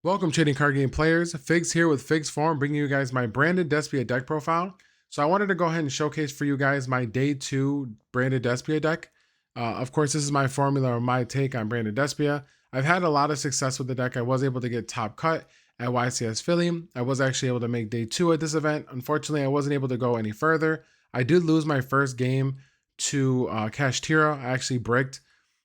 Welcome, trading card game players. Figs here with Figs Forum, bringing you guys my Branded Despia deck profile. So I wanted to go ahead and showcase for you guys my day 2 Branded Despia deck. Of course, this is my formula or my take on Branded Despia. I've had a lot of success with the deck. I was able to get top cut at YCS Philly. I was actually able to make day 2 at this event. Unfortunately, I wasn't able to go any further. I did lose my first game to Cash Tira. I actually bricked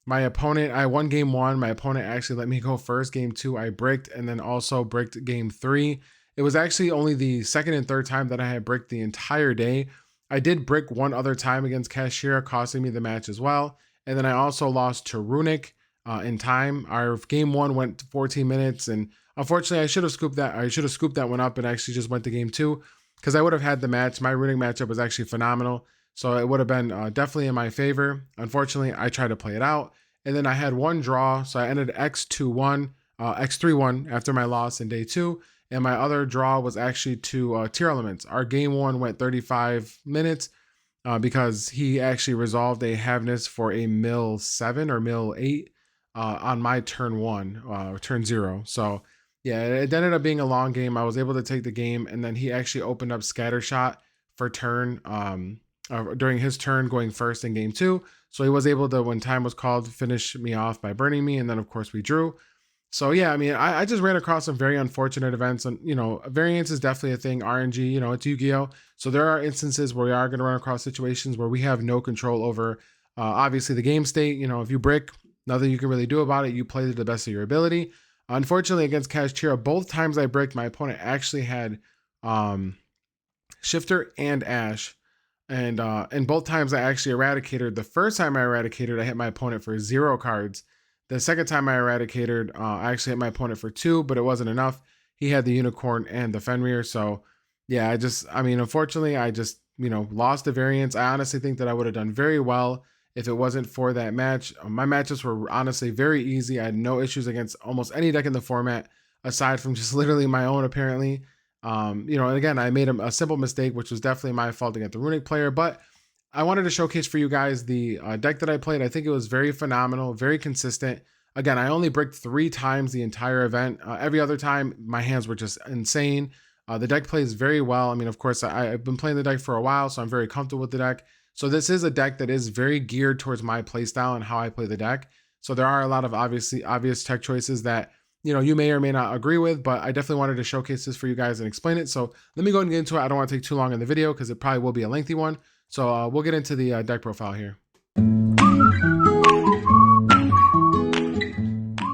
my opponent. I won game 1. My opponent actually let me go first. Game 2, I bricked, and then also bricked game 3. It was actually only the second and third time that I had bricked the entire day. I did brick one other time against Cashier, costing me the match as well. And then I also lost to Runic in time. Our game 1 went 14 minutes, and unfortunately, I should have scooped that. I should have scooped that one up and actually just went to game 2 because I would have had the match. My Runic matchup was actually phenomenal. So it would have been definitely in my favor. Unfortunately, I tried to play it out. And then I had one draw. So I ended X2-1, X3-1 after my loss in day 2. And my other draw was actually to Tier Elements. Our game 1 went 35 minutes because he actually resolved a Havness for a mill 7 or mill 8 on my turn 1, turn 0. So yeah, it ended up being a long game. I was able to take the game, and then he actually opened up Scattershot for turn during his turn going first in game 2. So he was able to, when time was called, finish me off by burning me. And then, of course, we drew. So, yeah, I mean, I just ran across some very unfortunate events. And, variance is definitely a thing. RNG, it's Yu-Gi-Oh! So there are instances where we are going to run across situations where we have no control over, obviously, the game state. If you brick, nothing you can really do about it. You play to the best of your ability. Unfortunately, against Cash Tira, both times I bricked, my opponent actually had Shifter and Ash. And both times I actually eradicated. The first time I eradicated, I hit my opponent for 0 cards. The second time I eradicated, I actually hit my opponent for 2, but it wasn't enough. He had the Unicorn and the Fenrir. So yeah, unfortunately, I just, lost the variance. I honestly think that I would have done very well if it wasn't for that match. My matches were honestly very easy. I had no issues against almost any deck in the format, aside from just literally my own, apparently. And again, I made a simple mistake, which was definitely my fault against the Runic player, but I wanted to showcase for you guys the deck that I played. I think it was very phenomenal, very consistent. Again, I only bricked 3 times the entire event. Every other time, my hands were just insane. The deck plays very well. I mean, of course, I've been playing the deck for a while, so I'm very comfortable with the deck. So this is a deck that is very geared towards my playstyle and how I play the deck. So there are a lot of obvious tech choices that you may or may not agree with, but I definitely wanted to showcase this for you guys and explain it. So let me go and get into it. I don't want to take too long in the video because it probably will be a lengthy one. So we'll get into the deck profile here.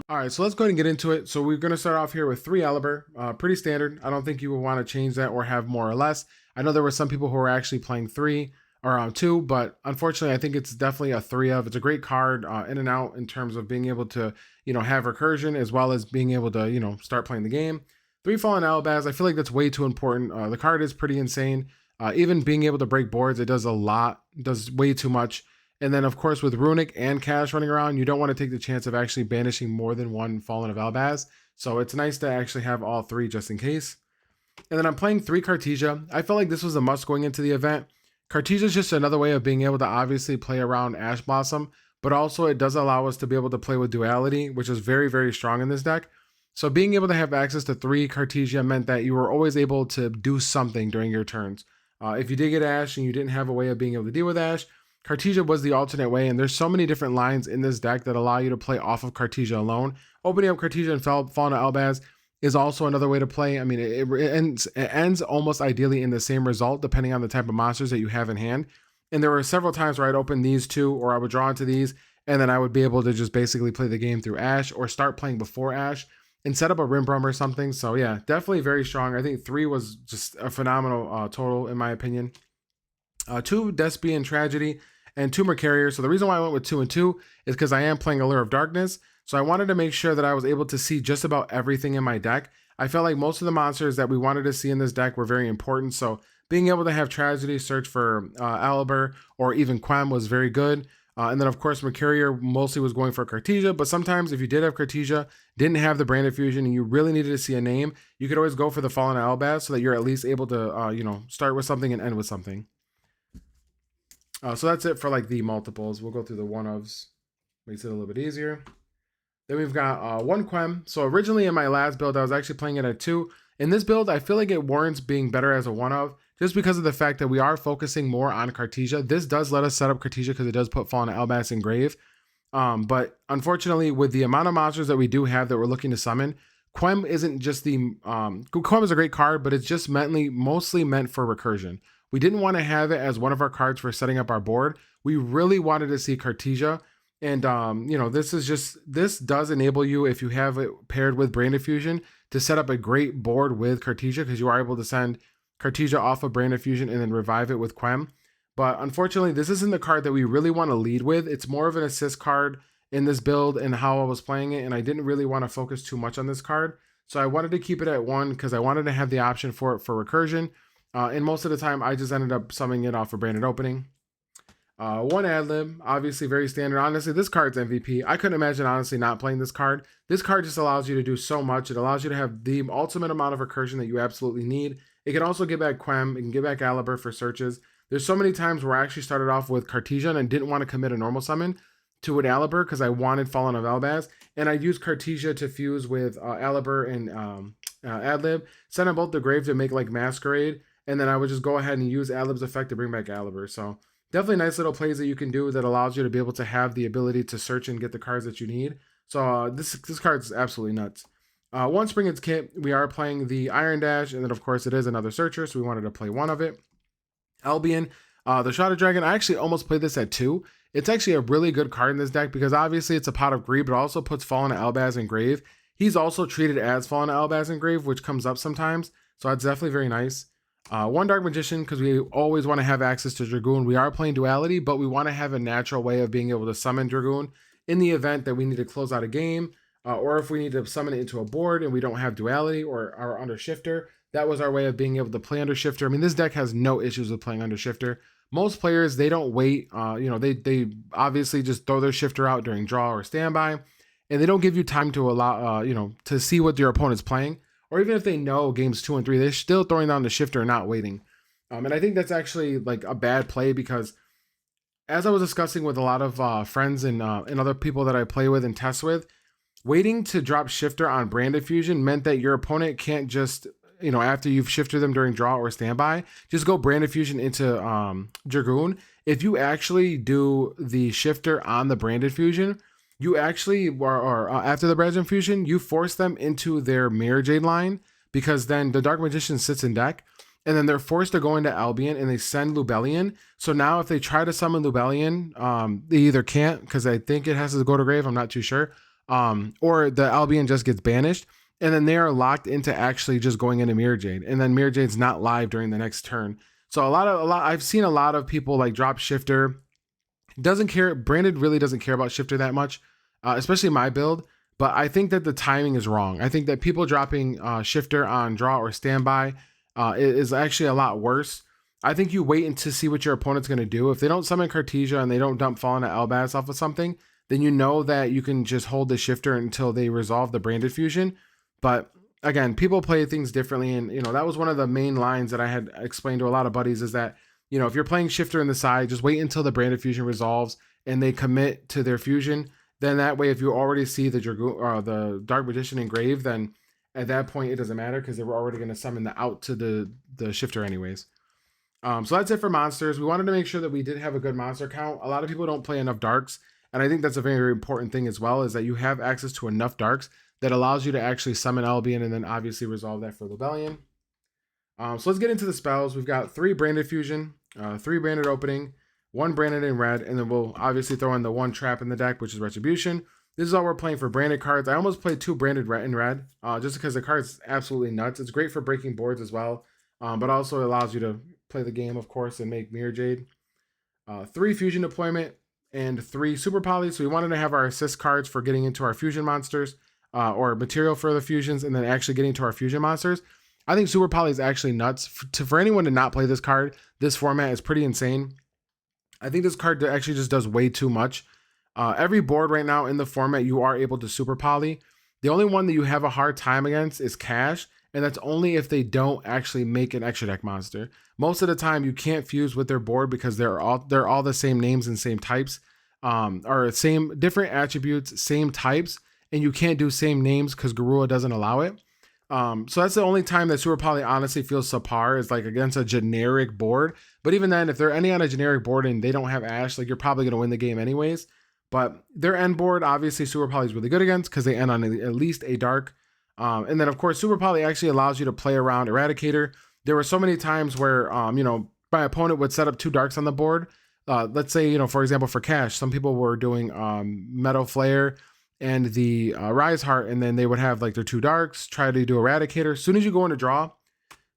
All right, so let's go ahead and get into it. So we're going to start off here with 3 Aliber, pretty standard. I don't think you will want to change that or have more or less. I know there were some people who were actually playing 3 or 2, but unfortunately, I think it's definitely a 3 of. It's a great card in and out in terms of being able to, have recursion as well as being able to, start playing the game. 3 Fallen Albaz, I feel like that's way too important. The card is pretty insane. Even being able to break boards, it does a lot, does way too much. And then, of course, with Runic and Cash running around, you don't want to take the chance of actually banishing more than 1 Fallen of Albaz. So it's nice to actually have all 3 just in case. And then I'm playing 3 Cartesia. I felt like this was a must going into the event. Cartesia is just another way of being able to obviously play around Ash Blossom, but also it does allow us to be able to play with Duality, which is very, very strong in this deck. So being able to have access to 3 Cartesia meant that you were always able to do something during your turns. If you did get Ash and you didn't have a way of being able to deal with Ash, Cartesia was the alternate way, and there's so many different lines in this deck that allow you to play off of Cartesia alone. Opening up Cartesia and Fallen Albaz is also another way to play. I mean, it ends almost ideally in the same result, depending on the type of monsters that you have in hand. And there were several times where I'd open these 2, or I would draw into these, and then I would be able to just basically play the game through Ash, or start playing before Ash, and set up a Rimbrum or something. So yeah, definitely very strong. I think 3 was just a phenomenal total, in my opinion. 2 Despia and Tragedy, and 2 Mercarier. So the reason why I went with 2 and 2 is because I am playing Allure of Darkness. So I wanted to make sure that I was able to see just about everything in my deck. I felt like most of the monsters that we wanted to see in this deck were very important. So being able to have Tragedy search for Aliber or even Quem was very good. And then, of course, Mercurier mostly was going for Cartesia. But sometimes if you did have Cartesia, didn't have the Branded Fusion, and you really needed to see a name, you could always go for the Fallen Albaz so that you're at least able to, start with something and end with something. So that's it for like the multiples. We'll go through the 1-ofs. Makes it a little bit easier. Then we've got one Quem. So originally in my last build, I was actually playing it at 2. In this build, I feel like it warrants being better as a 1 of, just because of the fact that we are focusing more on Cartesia. This does let us set up Cartesia because it does put Fallen Elbas in Grave. But unfortunately, with the amount of monsters that we do have that we're looking to summon, Quem isn't just the Quem is a great card, but it's just mostly meant for recursion. We didn't want to have it as one of our cards for setting up our board. We really wanted to see Cartesia, and this does enable you, if you have it paired with Branded Fusion, to set up a great board with Cartesia, because you are able to send Cartesia off of Branded Fusion and then revive it with Quem. But unfortunately, this isn't the card that we really want to lead with. It's more of an assist card in this build and how I was playing it, and I didn't really want to focus too much on this card. So I wanted to keep it at 1 because I wanted to have the option for it for recursion. And most of the time, I just ended up summoning it off of Branded Opening. One Adlib, obviously very standard. Honestly, this card's MVP. I couldn't imagine honestly not playing this card. This card just allows you to do so much. It allows you to have the ultimate amount of recursion that you absolutely need. It can also get back Quem. It can get back Aliber for searches. There's so many times where I actually started off with Cartesia and didn't want to commit a normal summon to an Aliber because I wanted Fallen of Elbaz, and I used Cartesia to fuse with Aliber and Adlib, send them both to grave to make like Masquerade, and then I would just go ahead and use Adlib's effect to bring back Aliber. So definitely nice little plays that you can do that allows you to be able to have the ability to search and get the cards that you need. So this card's absolutely nuts. One Spring Its Kit, we are playing the Iron Dash, and then of course it is another searcher, so we wanted to play one of it. Albion, the Shrouded Dragon, I actually almost played this at 2. It's actually a really good card in this deck because obviously it's a Pot of Greed, but also puts Fallen Elbaz in Grave. He's also treated as Fallen Elbaz in Grave, which comes up sometimes, so that's definitely very nice. One Dark Magician, because we always want to have access to Dragoon. We are playing Duality, but we want to have a natural way of being able to summon Dragoon in the event that we need to close out a game, or if we need to summon it into a board and we don't have Duality or are under Shifter. That was our way of being able to play under Shifter. I mean, this deck has no issues with playing under Shifter. Most players, they don't wait. They obviously just throw their Shifter out during draw or standby, and they don't give you time to allow, to see what your opponent's playing. Or even if they know games 2 and 3, they're still throwing down the Shifter and not waiting. And I think that's actually like a bad play because, as I was discussing with a lot of friends and other people that I play with and test with, waiting to drop Shifter on Branded Fusion meant that your opponent can't just, after you've shifted them during draw or standby, just go Branded Fusion into Dragoon. If you actually do the Shifter on the Branded Fusion, you actually, or after the Branded Fusion, you force them into their Mirror Jade line, because then the Dark Magician sits in deck, and then they're forced to go into Albion, and they send Lubellion. So now if they try to summon Lubellion, they either can't, because I think it has to go to grave, I'm not too sure, or the Albion just gets banished, and then they are locked into actually just going into Mirror Jade, and then Mirror Jade's not live during the next turn. So I've seen a lot of people like drop Shifter. Doesn't care. Branded really doesn't care about Shifter that much, especially my build. But I think that the timing is wrong. I think that people dropping Shifter on draw or standby is actually a lot worse. I think you wait to see what your opponent's going to do. If they don't summon Cartesia and they don't dump Fallen Elbaz off of something, then you know that you can just hold the Shifter until they resolve the Branded Fusion. But again, people play things differently, and that was one of the main lines that I had explained to a lot of buddies, is that if you're playing Shifter in the side, just wait until the Branded Fusion resolves and they commit to their fusion. Then that way, if you already see the the Dark Magician in grave, then at that point it doesn't matter because they were already going to summon the out to the Shifter anyways. So that's it for monsters. We wanted to make sure that we did have a good monster count. A lot of people don't play enough darks, and I think that's a very, very important thing as well, is that you have access to enough darks that allows you to actually summon Albion and then obviously resolve that for Lubellion. So let's get into the spells. We've got 3 Branded Fusion, 3 Branded Opening, 1 Branded in red, and then we'll obviously throw in the 1 trap in the deck, which is Retribution. This is all we're playing for branded cards. I almost played 2 Branded in red, just because the card's absolutely nuts. It's great for breaking boards as well, but also allows you to play the game, of course, and make Mirror Jade. 3 Fusion Deployment and 3 Super Poly. So we wanted to have our assist cards for getting into our fusion monsters, or material for the fusions, and then actually getting to our fusion monsters. I think Super Poly is actually nuts. For anyone to not play this card, this format is pretty insane. I think this card actually just does way too much. Every board right now in the format, you are able to Super Poly. The only one that you have a hard time against is Cash, and that's only if they don't actually make an extra deck monster. Most of the time, you can't fuse with their board because they're all the same names and same types, or same different attributes, same types, and you can't do same names because Garua doesn't allow it. So that's the only time that Super Poly honestly feels subpar is like against a generic board. But even then, if they're any on a generic board and they don't have Ash, like you're probably going to win the game anyways. But their end board, obviously, Super Poly is really good against because they end on at least a dark. And then, of course, Super Poly actually allows you to play around Eradicator. There were so many times where, my opponent would set up 2 darks on the board. Let's say, for example, for cash, some people were doing Metal Flare and the Rise Heart, and then they would have like their 2 darks, try to do Eradicator. As soon as you go into draw,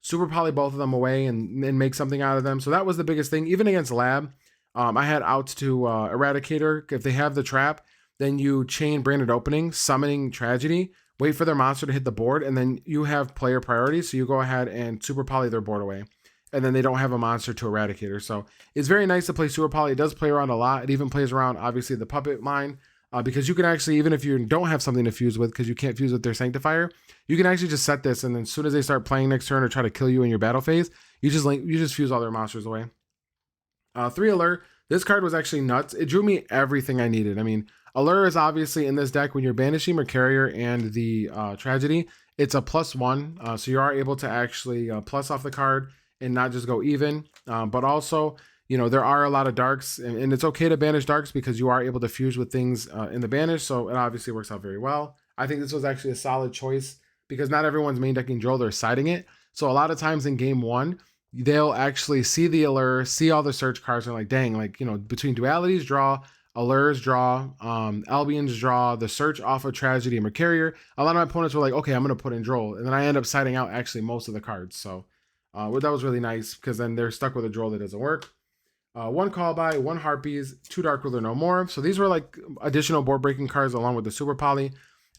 Super Poly both of them away and make something out of them. So that was the biggest thing. Even against Lab, I had outs to Eradicator. If they have the trap, then you chain Branded Opening, Summoning Tragedy, wait for their monster to hit the board, and then you have player priority. So you go ahead and Super Poly their board away. And then they don't have a monster to Eradicator. So it's very nice to play Super Poly. It does play around a lot. It even plays around, obviously, the puppet line. Because you can actually, even if you don't have something to fuse with, because you can't fuse with their Sanctifier, you can actually just set this, and then as soon as they start playing next turn or try to kill you in your battle phase, you just fuse all their monsters away. 3 Allure. This card was actually nuts. It drew me everything I needed. I mean, Allure is obviously in this deck when you're banishing Mercarrier and the Tragedy. It's a +1, so you are able to actually plus off the card and not just go even, but also, there are a lot of darks, and it's okay to banish darks because you are able to fuse with things in the banish, so it obviously works out very well. I think this was actually a solid choice because not everyone's main decking Droll, they're siding it. So a lot of times in game 1, they'll actually see the Allure, see all the search cards, and like, dang, like, between Dualities draw, Allures draw, Albion's draw, the search off of Tragedy and Mercarrier, a lot of my opponents were like, okay, I'm going to put in Droll, and then I end up siding out actually most of the cards. So that was really nice because then they're stuck with a Droll that doesn't work. 1 Call By, 1 Harpies, 2 Dark Ruler No More. So these were like additional board breaking cards along with the Super Poly.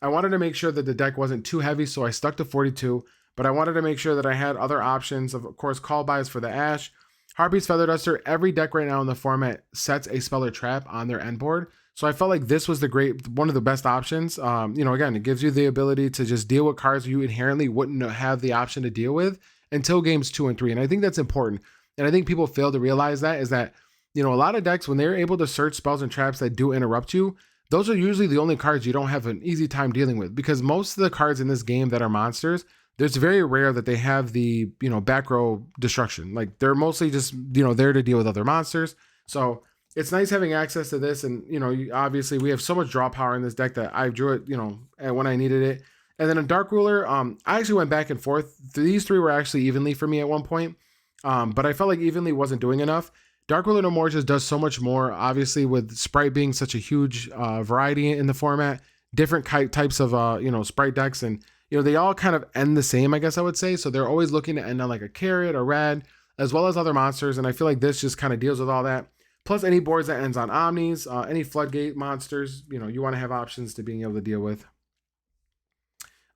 I wanted to make sure that the deck wasn't too heavy, so I stuck to 42, but I wanted to make sure that I had other options. Of course, Call Bys for the Ash. Harpies, Feather Duster, every deck right now in the format sets a spell or trap on their end board. So I felt like this was one of the best options. Again, it gives you the ability to just deal with cards you inherently wouldn't have the option to deal with until games 2 and 3. And I think that's important. And I think people fail to realize that is that, a lot of decks, when they're able to search spells and traps that do interrupt you, those are usually the only cards you don't have an easy time dealing with, because most of the cards in this game that are monsters, it's very rare that they have the, back row destruction. Like they're mostly just, there to deal with other monsters. So it's nice having access to this. And, obviously we have so much draw power in this deck that I drew it, when I needed it. And then a Dark Ruler, I actually went back and forth. These 3 were actually evenly for me at one point. But I felt like evenly wasn't doing enough. Dark Ruler No More just does so much more, obviously, with Sprite being such a huge variety in the format, different types of, Sprite decks, and, they all kind of end the same, I guess I would say. So they're always looking to end on like a Carrot or Red, as well as other monsters, and I feel like this just kind of deals with all that. Plus any boards that ends on Omnis, any Floodgate monsters, you want to have options to being able to deal with.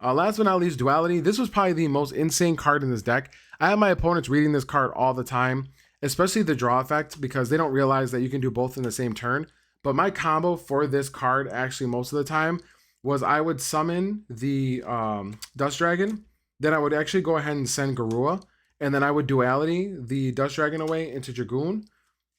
Last but not least, Duality. This was probably the most insane card in this deck. I have my opponents reading this card all the time, especially the draw effect, because they don't realize that you can do both in the same turn. But my combo for this card, actually most of the time, was I would summon the Dust Dragon, then I would actually go ahead and send Garua, and then I would Duality the Dust Dragon away into Dragoon,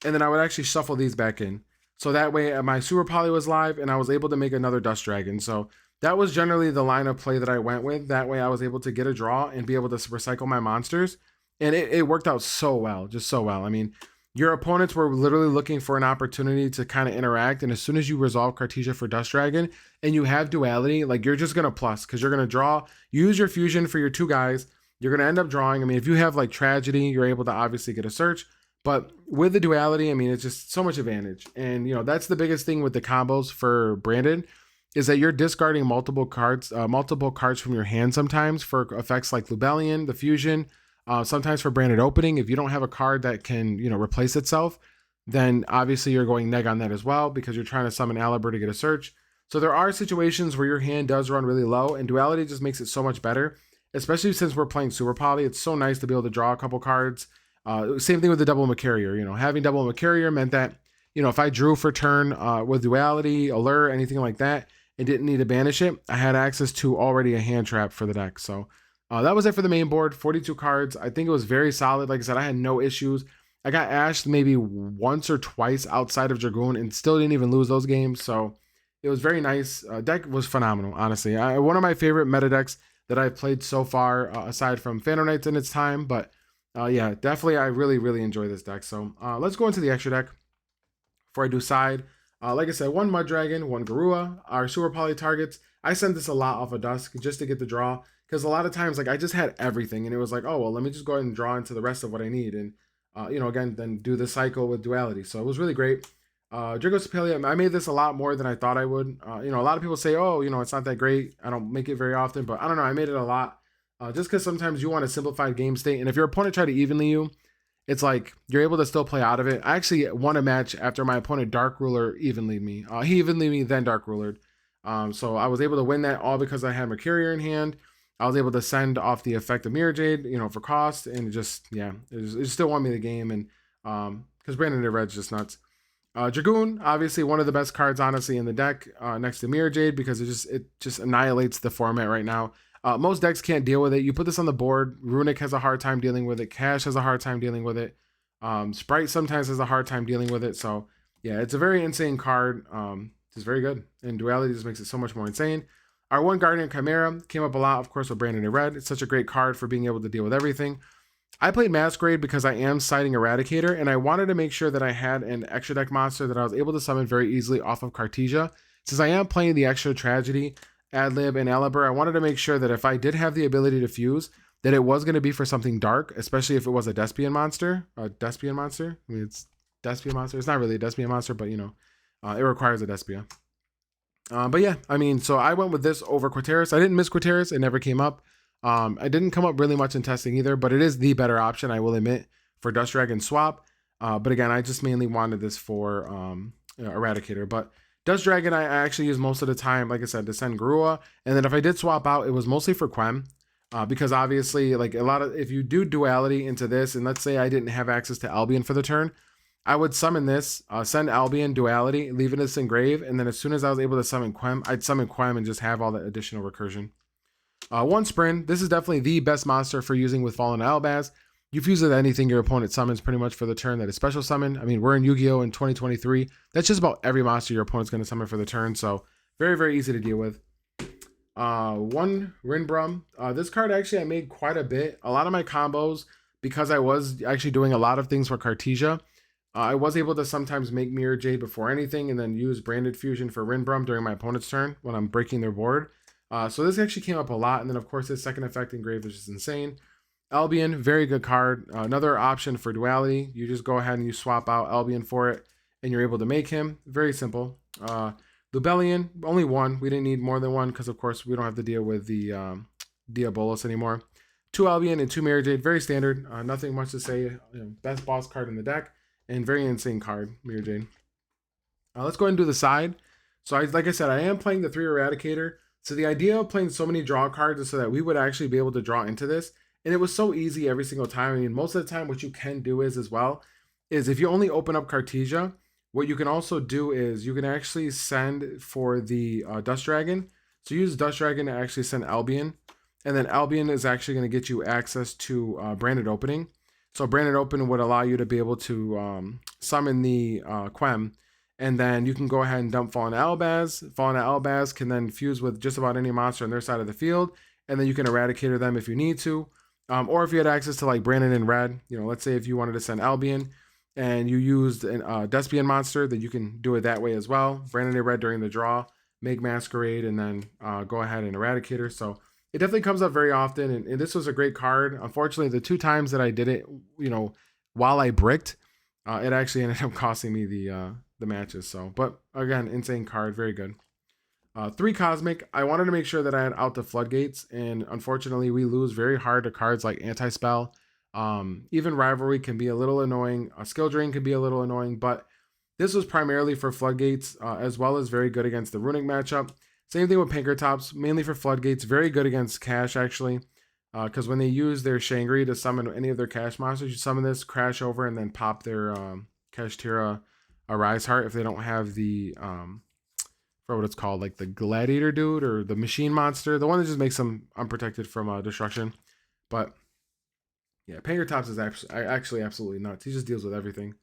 and then I would actually shuffle these back in. So that way my Super Poly was live, and I was able to make another Dust Dragon. So that was generally the line of play that I went with. That way I was able to get a draw and be able to recycle my monsters. And it worked out so well, just so well. I mean, your opponents were literally looking for an opportunity to kind of interact. And as soon as you resolve Cartesia for Dust Dragon and you have Duality, like you're just going to plus because you're going to draw, use your fusion for your 2 guys. You're going to end up drawing. I mean, if you have like Tragedy, you're able to obviously get a search. But with the Duality, I mean, it's just so much advantage. And, that's the biggest thing with the combos for Branded, is that you're discarding multiple cards from your hand sometimes for effects like Lubellion, the fusion, sometimes for Branded Opening. If you don't have a card that can, replace itself, then obviously you're going neg on that as well because you're trying to summon Alibur to get a search. So there are situations where your hand does run really low, and Duality just makes it so much better, especially since we're playing Super Poly. It's so nice to be able to draw a couple cards. Same thing with the double Mercarrier. Having double Mercarrier meant that, if I drew for turn with Duality, Allure, anything like that, and didn't need to banish it, I had access to already a hand trap for the deck. So that was it for the main board. 42 cards. I think it was very solid. Like I said, I had no issues. I got ashed maybe once or twice outside of Dragoon and still didn't even lose those games. So It was very nice. Deck was phenomenal, honestly. One of my favorite meta decks that I've played so far, aside from Phantom Knights in its time. But yeah, definitely, I really, really enjoy this deck. So let's go into the extra deck before I do side. Like I said, one Mud Dragon, one Garua, our Sewer Poly targets. I sent this a lot off of Dusk just to get the draw, because a lot of times, like, I just had everything, and it was like, oh, well, let me just go ahead and draw into the rest of what I need. And, again, then do the cycle with duality. So it was really great. Dragostapelia, I made this a lot more than I thought I would. A lot of people say, oh, it's not that great. I don't make it very often, but I don't know. I made it a lot just because sometimes you want a simplified game state. And if your opponent tried to evenly you, it's like you're able to still play out of it. I actually won a match after my opponent Dark Ruler evenly me. He evenly me, then Dark Rulered. So I was able to win that all because I had Mercurier in hand. I was able to send off the effect of Mirror Jade, for cost, and it still won me the game. And because Branded Red's just nuts. Dragoon, obviously one of the best cards, honestly, in the deck, next to Mirror Jade, because it just annihilates the format right now. Most decks can't deal with it. You put this on the board, Runic has a hard time dealing with it. Cash has a hard time dealing with it. Sprite sometimes has a hard time dealing with it. So yeah, it's a very insane card. It's very good, and duality just makes it so much more insane. Our one Guardian Chimera came up a lot, of course, with Branded Red. It's such a great card for being able to deal with everything. I played Masquerade because I am siding Eradicator, and I wanted to make sure that I had an extra deck monster that I was able to summon very easily off of Cartesia. Since I am playing the extra Tragedy, Adlib, and Alibur, I wanted to make sure that if I did have the ability to fuse, that it was going to be for something dark, especially if it was a Despian monster. A Despian monster? I mean, it's Despian monster. It's not really a Despian monster, but it requires a Despia. But yeah, I mean, so I went with this over Quaterus. I didn't miss Quaterus. It never came up. I didn't come up really much in testing either, but it is the better option, I will admit, for Dust Dragon swap. But again, I just mainly wanted this for Eradicator. But Dust Dragon, I actually use most of the time, like I said, to send Garua. And then if I did swap out, it was mostly for Quem. Because obviously, like if you do duality into this, and let's say I didn't have access to Albion for the turn, I would summon this, send Albion duality, leaving this in grave, and then as soon as I was able to summon Quem, I'd summon Quem and just have all the additional recursion. One Sprin, this is definitely the best monster for using with Fallen Albaz. You fuse with anything your opponent summons pretty much for the turn that is special summon. I mean, we're in Yu-Gi-Oh! In 2023. That's just about every monster your opponent's going to summon for the turn, so very, very easy to deal with. One Rinbrum. This card actually I made quite a bit. A lot of my combos, because I was actually doing a lot of things for Cartesia, I was able to sometimes make Mirror Jade before anything and then use Branded Fusion for Rinbrum during my opponent's turn when I'm breaking their board. So this actually came up a lot. And then, of course, his second effect in grave is just insane. Albion, very good card. Another option for duality. You just go ahead and you swap out Albion for it, and you're able to make him. Very simple. Lubellion, only one. We didn't need more than one because, of course, we don't have to deal with the Diabolos anymore. 2 Albion and 2 Mirror Jade. Very standard. Nothing much to say. Best boss card in the deck. And very insane card, Mirror Jade. Let's go ahead and do the side. So, like I said, I am playing the 3 Eradicator. So the idea of playing so many draw cards is so that we would actually be able to draw into this. And it was so easy every single time. I mean, most of the time what you can do is if you only open up Cartesia, what you can also do is you can actually send for the Dust Dragon. So use Dust Dragon to actually send Albion. And then Albion is actually going to get you access to Branded Opening. So Branded Open would allow you to be able to summon the Quem. And then you can go ahead and dump Fallen Albaz. Fallen Albaz can then fuse with just about any monster on their side of the field. And then you can Eradicator them if you need to. Or if you had access to like Branded in red, let's say if you wanted to send Albion and you used a Despian monster, then you can do it that way as well. Branded in red during the draw, make Masquerade, and then go ahead and Eradicator. So it definitely comes up very often. And this was a great card. Unfortunately, the 2 times that I did it, while I bricked, it actually ended up costing me the matches. So, but again, insane card, very good. 3 Cosmic. I wanted to make sure that I had out the Floodgates, and unfortunately, we lose very hard to cards like Anti-Spell. Even Rivalry can be a little annoying. Skill Drain can be a little annoying, but this was primarily for Floodgates, as well as very good against the Runic matchup. Same thing with Pankratops, mainly for Floodgates. Very good against Cash, actually, because when they use their Shangri to summon any of their Cash monsters, you summon this, crash over, and then pop their Kashtira Arise Heart if they don't have the for what it's called, like the Gladiator dude or the Machine Monster, the one that just makes them unprotected from destruction. But yeah, Pankratops is actually absolutely nuts. He just deals with everything.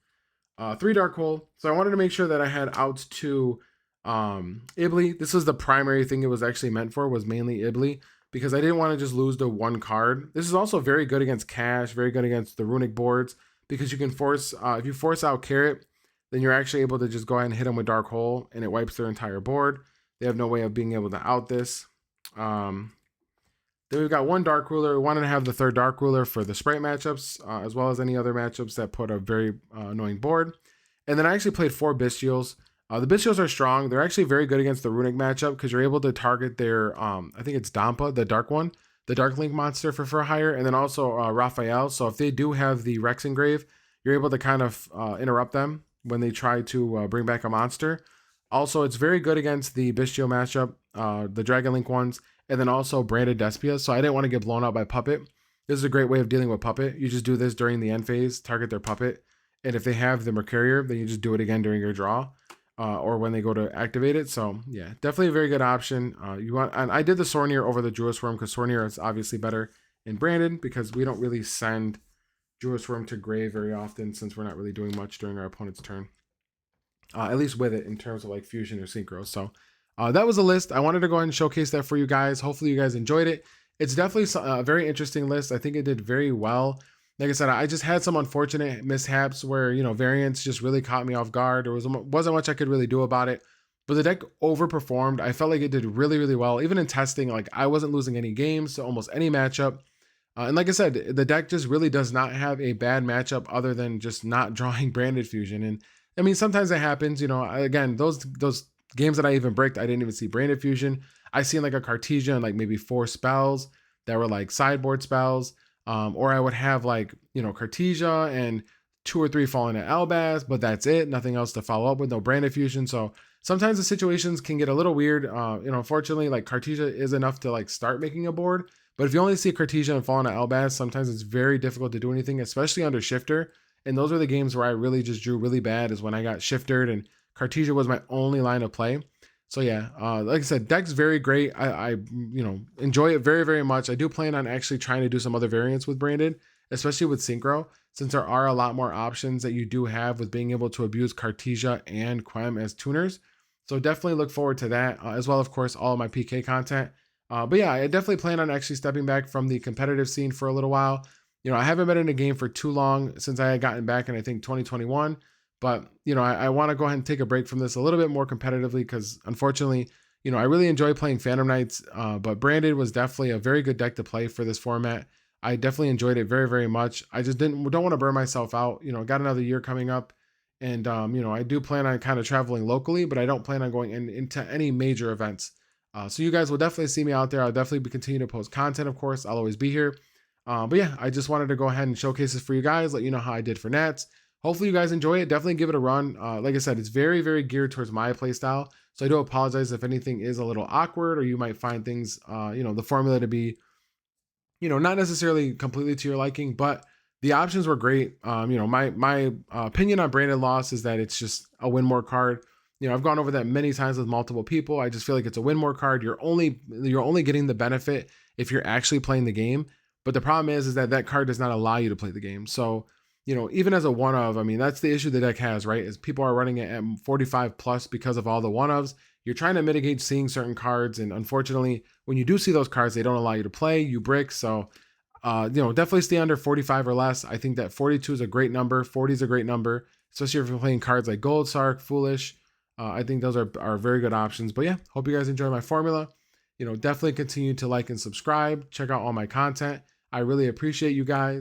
3 Dark Hole. So I wanted to make sure that I had outs to Ibli, this was the primary thing it was actually meant for, was mainly Ibli, because I didn't want to just lose to one card. This is also very good against Cash, very good against the runic boards, because you can force, if you force out Carrot, then you're actually able to just go ahead and hit them with Dark Hole, and it wipes their entire board. They have no way of being able to out this. Then we've got one Dark Ruler. We wanted to have the third Dark Ruler for the Sprite matchups, as well as any other matchups that put a very annoying board. And then I actually played 4 Bestials. The Bestials are strong. They're actually very good against the Runic matchup because you're able to target their, I think it's Dampa, the Dark one, the Dark Link monster for hire, and then also Raphael. So if they do have the Rex Engrave, you're able to kind of interrupt them when they try to bring back a monster. Also, it's very good against the Bestial matchup, the Dragon Link ones, and then also Branded Despia. So I didn't want to get blown out by Puppet. This is a great way of dealing with Puppet. You just do this during the end phase, target their Puppet, and if they have the Mercurier, then you just do it again during your draw, or when they go to activate it. So yeah, definitely a very good option. And I did the Sornier over the Jewel Swarm because Sornier is obviously better in Branded because we don't really send Jewel Swarm to grave very often since we're not really doing much during our opponent's turn. At least with it in terms of like fusion or synchro. So that was a list. I wanted to go ahead and showcase that for you guys. Hopefully you guys enjoyed it. It's definitely a very interesting list. I think it did very well. Like I said, I just had some unfortunate mishaps where, you know, variants just really caught me off guard. There wasn't much I could really do about it. But the deck overperformed. I felt like it did really, really well. Even in testing, like I wasn't losing any games to almost any matchup. And like I said, the deck just really does not have a bad matchup other than just not drawing Branded Fusion. And I mean, sometimes that happens, you know, again, those games that I even bricked, I didn't even see Branded Fusion. I seen like a Cartesia and like maybe 4 spells that were like sideboard spells. Or I would have like, you know, Cartesia and 2 or 3 falling at Albaz, but that's it. Nothing else to follow up with, no Branded Fusion. So sometimes the situations can get a little weird. You know, unfortunately, like Cartesia is enough to like start making a board. But if you only see Cartesia and falling at Albaz, sometimes it's very difficult to do anything, especially under Shifter. And those were the games where I really just drew really bad, is when I got Shifted and Cartesia was my only line of play. So yeah, like I said, deck's very great. I you know, enjoy it very, very much. I do plan on actually trying to do some other variants with Branded, especially with Synchro, since there are a lot more options that you do have with being able to abuse Cartesia and Quem as tuners. So definitely look forward to that, as well, of course, all of my PK content. But yeah, I definitely plan on actually stepping back from the competitive scene for a little while. You know, I haven't been in a game for too long since I had gotten back in, I think, 2021. But, you know, I want to go ahead and take a break from this a little bit more competitively because, unfortunately, you know, I really enjoy playing Phantom Knights, but Branded was definitely a very good deck to play for this format. I definitely enjoyed it very, very much. I just don't want to burn myself out. You know, got another year coming up. And, you know, I do plan on kind of traveling locally, but I don't plan on going into any major events. So you guys will definitely see me out there. I'll definitely be continuing to post content, of course. I'll always be here. But yeah, I just wanted to go ahead and showcase this for you guys, let you know how I did for Nats. Hopefully you guys enjoy it. Definitely give it a run. Like I said, it's very, very geared towards my playstyle. So I do apologize if anything is a little awkward or you might find things, you know, the formula to be, you know, not necessarily completely to your liking, but the options were great. You know, my opinion on Branded Loss is that it's just a win more card. You know, I've gone over that many times with multiple people. I just feel like it's a win more card. You're only getting the benefit if you're actually playing the game. But the problem is that card does not allow you to play the game. So, you know, even as a one of, I mean, that's the issue the deck has, right? Is people are running it at 45 plus because of all the one ofs. You're trying to mitigate seeing certain cards, and unfortunately, when you do see those cards, they don't allow you to play. You brick. So, you know, definitely stay under 45 or less. I think that 42 is a great number. 40 is a great number, especially if you're playing cards like Gold Sark, Foolish. I think those are very good options. But yeah, hope you guys enjoy my formula. You know, definitely continue to like and subscribe. Check out all my content. I really appreciate you guys.